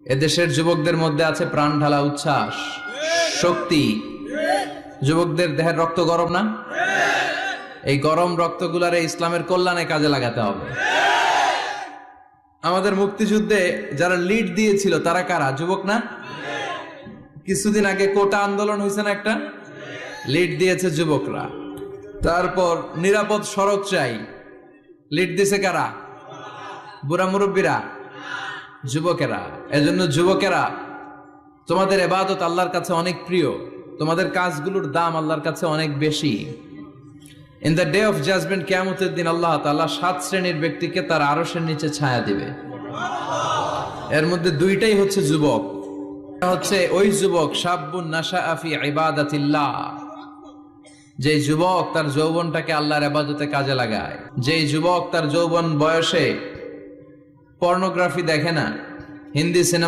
এদেশের যুবকদের মধ্যে আছে প্রাণ ঢালা উচ্ছ্বাস, শক্তি। যুবকদের দেহের রক্ত গরম না? এই গরম রক্তগুলারে ইসলামের কল্যাণে কাজে লাগাতে হবে। আমাদের মুক্তিযুদ্ধে যারা লিড দিয়েছিল তারা কারা? যুবক না? কিছুদিন আগে কোটা আন্দোলন হয়েছে না একটা? লিড দিয়েছে যুবকরা। তারপর নিরাপদ সড়ক চাই, লিড দিছে কারা? বুড়া মুরব্বীরা, যুবকেরা। এজন্য যুবকেরা, তোমাদের ইবাদত আল্লাহর কাছে অনেক প্রিয়, তোমাদের কাজগুলোর দাম আল্লাহর কাছে অনেক বেশি। In the day of judgement, কিয়ামতের দিন আল্লাহ তাআলা 7 শ্রেণীর ব্যক্তিকে তার আরশের নিচে ছায়া দিবে। এর মধ্যে দুইটাই হচ্ছে যুবক। হচ্ছে ওই যুবক শাবুন নাশাআ ফি ইবাদাতিল্লাহ, যে যুবক তার যৌবনটাকে আল্লাহর ইবাদতে কাজে লাগায়, যে যুবক তার যৌবন বয়সে পর্নোগ্রাফি দেখে না, হিন্দি সিনেমা